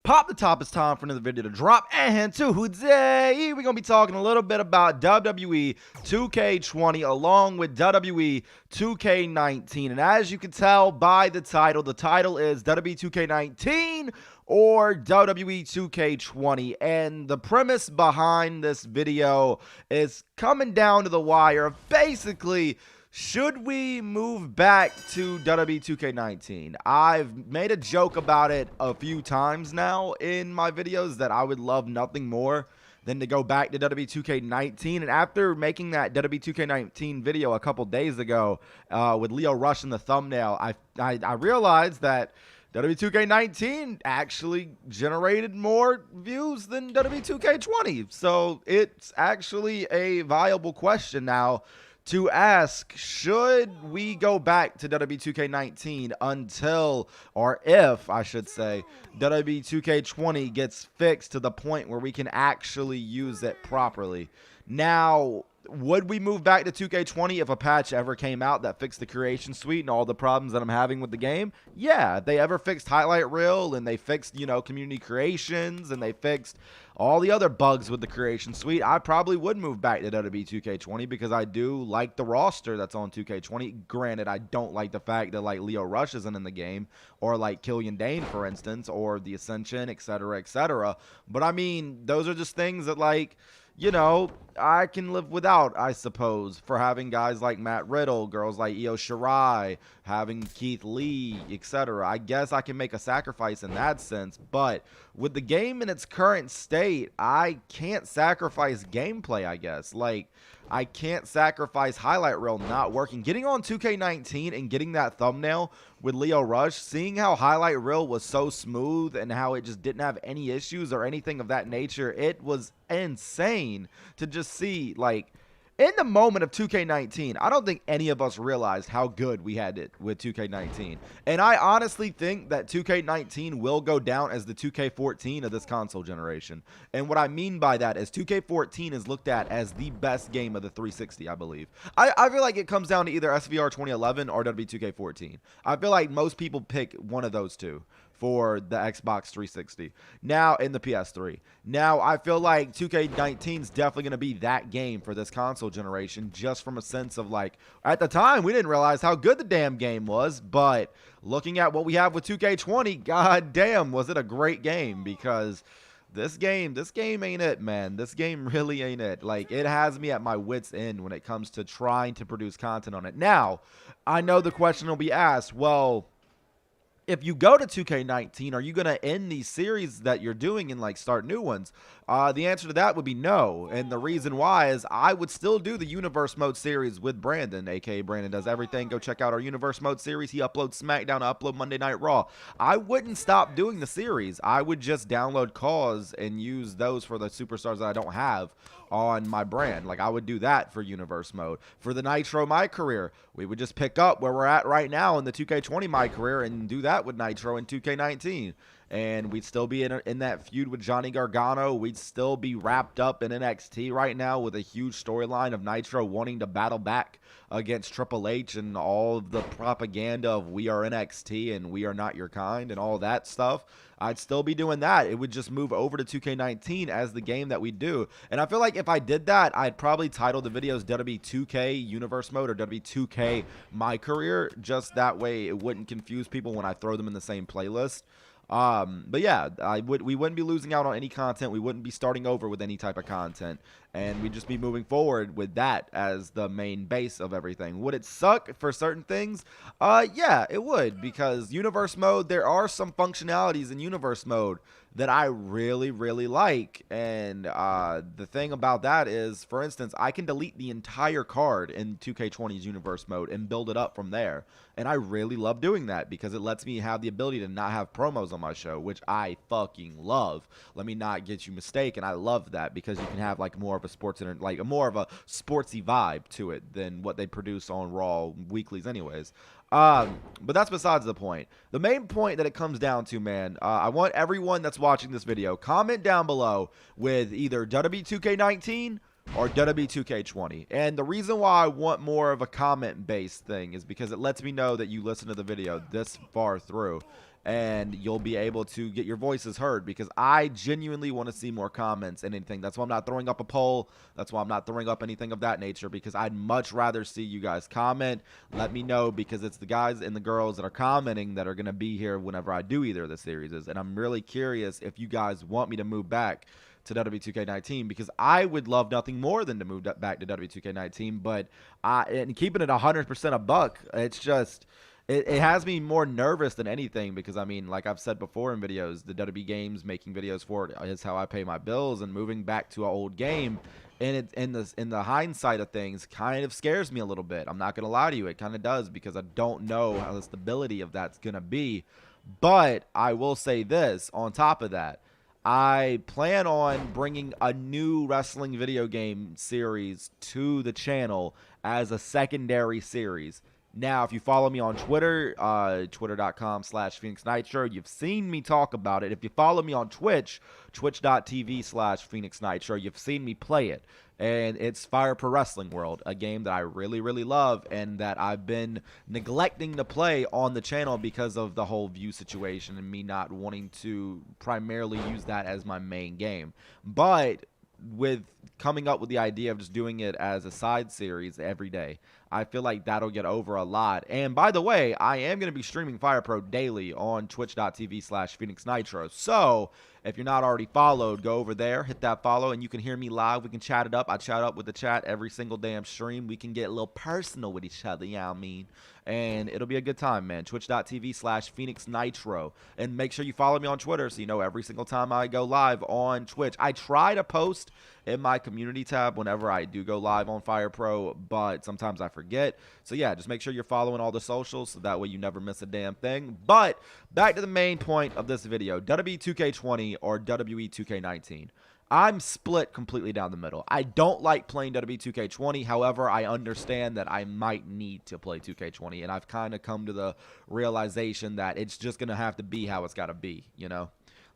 Pop the top, it's time for another video to drop. And today, we're going to be talking a little bit about WWE 2K20 along with WWE 2K19. And as you can tell by the title is WWE 2K19 or WWE 2K20. And the premise behind this video is coming down to the wire. Basically, should we move back to WWE 2K19? I've made a joke about it a few times now in my videos that I would love nothing more than to go back to WWE 2K19. And after making that WWE 2K19 video a couple days ago with Lio Rush in the thumbnail, I realized that WWE 2K19 actually generated more views than WWE 2K20. So it's actually a viable question now to ask, should we go back to WWE 2K19 until, or if, I should say, WWE 2K20 gets fixed to the point where we can actually use it properly? Now, would we move back to 2K20 if a patch ever came out that fixed the creation suite and all the problems that I'm having with the game? Yeah, if they ever fixed highlight reel and they fixed, community creations and they fixed all the other bugs with the creation suite, I probably would move back to WWE 2K20 because I do like the roster that's on 2K20. Granted, I don't like the fact that like Lio Rush isn't in the game, or like Killian Dane, for instance, or the Ascension, etc., etc. But I mean, those are just things that I can live without, I suppose, for having guys like Matt Riddle, girls like Io Shirai, having Keith Lee, etc. I guess I can make a sacrifice in that sense, but with the game in its current state, I can't sacrifice gameplay, I guess. Like, I can't sacrifice highlight reel not working. Getting on 2K19 and getting that thumbnail with Lio Rush, seeing how highlight reel was so smooth and how it just didn't have any issues or anything of that nature, it was insane to just see, like, in the moment of 2K19, I don't think any of us realized how good we had it with 2K19. And I honestly think that 2K19 will go down as the 2K14 of this console generation. And what I mean by that is 2K14 is looked at as the best game of the 360, I believe. I feel like it comes down to either SVR 2011 or WW2K14. I feel like most people pick one of those two for the Xbox 360 now in the PS3. Now I feel like 2K19 is definitely going to be that game for this console generation, just from a sense of, like, at the time we didn't realize how good the damn game was, but looking at what we have with 2K20, god damn, was it a great game. Because this game ain't it, man. This game really ain't it. Like, it has me at my wit's end when it comes to trying to produce content on it. Now, I know the question will be asked, well, if you go to 2K19, are you going to end these series that you're doing and, like, start new ones? The answer to that would be no. And the reason why is I would still do the Universe Mode series with Brandon, aka Brandon Does Everything. Go check out our Universe Mode series. He uploads SmackDown, I upload Monday Night Raw. I wouldn't stop doing the series. I would just download calls and use those for the superstars that I don't have on my brand. Like, I would do that for Universe Mode. For the Nitro My Career, we would just pick up where we're at right now in the 2K20 My Career and do that with Nitro in 2K19. And we'd still be in that feud with Johnny Gargano. We'd still be wrapped up in NXT right now with a huge storyline of Nitro wanting to battle back against Triple H and all of the propaganda of we are NXT and we are not your kind and all that stuff. I'd still be doing that. It would just move over to 2K19 as the game that we do. And I feel like if I did that, I'd probably title the videos WWE 2K Universe Mode or WWE 2K My Career. Just that way it wouldn't confuse people when I throw them in the same playlist. But yeah, we wouldn't be losing out on any content. We wouldn't be starting over with any type of content, and we'd just be moving forward with that as the main base of everything. Would it suck for certain things? Yeah, it would, because Universe Mode, there are some functionalities in Universe Mode that I really, really like. And the thing about that is, for instance, I can delete the entire card in 2K20's Universe Mode and build it up from there. And I really love doing that because it lets me have the ability to not have promos on my show, which I fucking love. Let me not get you mistaken. I love that because you can have like more of a more of a sportsy vibe to it than what they produce on Raw weeklies anyways. But that's besides the point. The main point that it comes down to, man, I want everyone that's watching this video, comment down below with either WWE 2K19 or WWE 2K20. And the reason why I want more of a comment-based thing is because it lets me know that you listen to the video this far through. and you'll be able to get your voices heard, because I genuinely want to see more comments and anything. That's why I'm not throwing up a poll. That's why I'm not throwing up anything of that nature, because I'd much rather see you guys comment. Let me know, because it's the guys and the girls that are commenting that are going to be here whenever I do either of the series. And I'm really curious if you guys want me to move back to WWE 2K19, because I would love nothing more than to move back to WWE 2K19. But and keeping it 100% a buck, it's just it has me more nervous than anything, because I mean, like I've said before in videos, the WWE games, making videos for it is how I pay my bills, and moving back to an old game, and it in the hindsight of things, kind of scares me a little bit. I'm not gonna lie to you, it kind of does, because I don't know how the stability of that's gonna be. But I will say this on top of that, I plan on bringing a new wrestling video game series to the channel as a secondary series. Now, if you follow me on Twitter, twitter.com/Phoenix Nitro, you've seen me talk about it. If you follow me on Twitch, twitch.tv/Phoenix Nitro, you've seen me play it. And it's Fire Pro Wrestling World, a game that I really, really love, and that I've been neglecting to play on the channel because of the whole view situation and me not wanting to primarily use that as my main game. But with coming up with the idea of just doing it as a side series every day, I feel like that'll get over a lot. And by the way, I am going to be streaming Fire Pro daily on twitch.tv/Phoenix Nitro. So if you're not already followed, go over there, hit that follow, and you can hear me live. We can chat it up. I chat up with the chat every single damn stream. We can get a little personal with each other, you know what I mean? And it'll be a good time, man. Twitch.tv/Phoenix Nitro. And make sure you follow me on Twitter so you know every single time I go live on Twitch. I try to post in my community tab whenever I do go live on Fire Pro, but sometimes I forget. So yeah, just make sure you're following all the socials so that way you never miss a damn thing. But back to the main point of this video, WWE 2K20 or WWE 2K19. I'm split completely down the middle. I don't like playing WWE 2K20. However, I understand that I might need to play 2K20, and I've kind of come to the realization that it's just going to have to be how it's got to be, you know?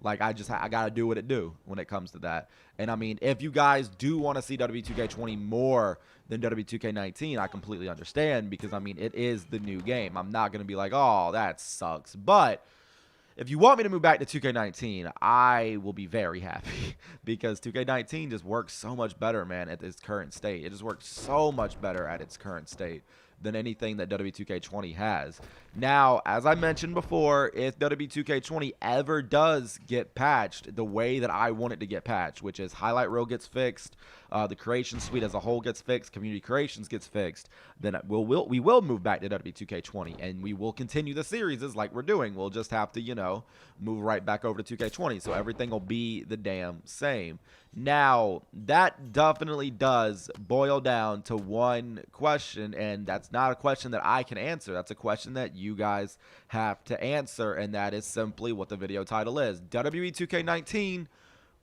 Like, I got to do what it do when it comes to that. And, I mean, if you guys do want to see WWE 2K20 more than WWE 2K19, I completely understand, because, I mean, it is the new game. I'm not going to be like, oh, that sucks. But if you want me to move back to 2K19, I will be very happy, because 2K19 just works so much better, man, at its current state. It just works so much better at its current state than anything that WWE 2K20 has. Now, as I mentioned before, if WWE 2K20 ever does get patched the way that I want it to get patched, which is highlight reel gets fixed, the creation suite as a whole gets fixed, community creations gets fixed, then we will move back to WWE 2K20, and we will continue the series like we're doing. We'll just have to, you know, move right back over to 2K20, so everything will be the damn same. Now, that definitely does boil down to one question, and that's not a question that I can answer. That's a question that you guys have to answer, and that is simply what the video title is: WWE 2K19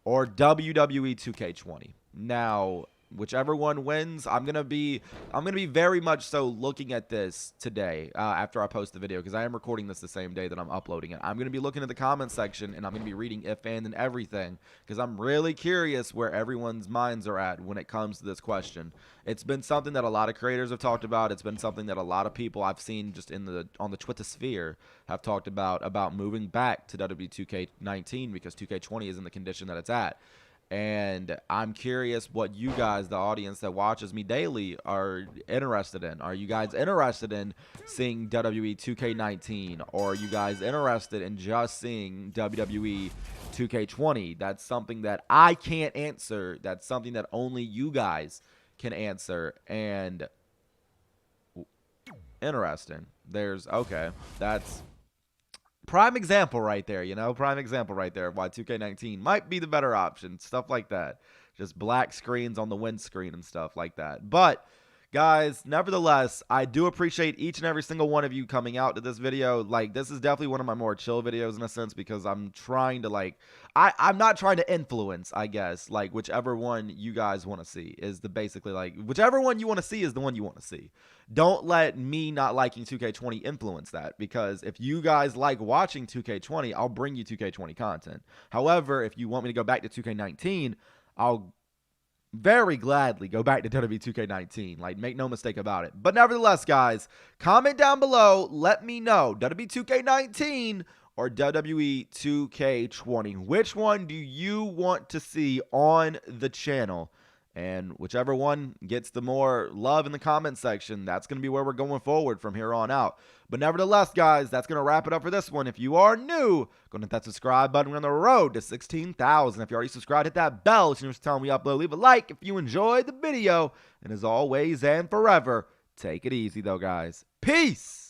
or WWE 2K20. Now, whichever one wins, I'm gonna be very much so looking at this today after I post the video, because I am recording this the same day that I'm uploading it. I'm gonna be looking at the comment section, and I'm gonna be reading if and everything, because I'm really curious where everyone's minds are at when it comes to this question. It's been something that a lot of creators have talked about. It's been something that a lot of people I've seen just on the Twitter sphere have talked about moving back to WWE 2K19 because 2K20 is in the condition that it's at. And I'm curious what you guys, the audience that watches me daily, are interested in. Are you guys interested in seeing WWE 2K19? Or are you guys interested in just seeing WWE 2K20? That's something that I can't answer. That's something that only you guys can answer. And interesting. Okay, that's prime example right there, you know? Prime example right there of why 2K19 might be the better option. Stuff like that. Just black screens on the windscreen and stuff like that. But, guys, nevertheless, I do appreciate each and every single one of you coming out to this video. Like, this is definitely one of my more chill videos in a sense, because I'm trying to, like, I'm not trying to influence, I guess, like, whichever one you guys want to see is basically, like, whichever one you want to see is the one you want to see. Don't let me not liking 2K20 influence that, because if you guys like watching 2K20, I'll bring you 2K20 content. However, if you want me to go back to 2K19, I'll very gladly go back to WWE 2K19. Like, make no mistake about it. But nevertheless, guys, comment down below. Let me know, WWE 2K19 or WWE 2K20? Which one do you want to see on the channel? And whichever one gets the more love in the comment section, that's going to be where we're going forward from here on out. But nevertheless, guys, that's going to wrap it up for this one. If you are new, go to hit that subscribe button. We're on the road to 16,000. If you already subscribed, hit that bell as soon as you tell me we upload. Leave a like if you enjoyed the video. And as always and forever, take it easy, though, guys. Peace!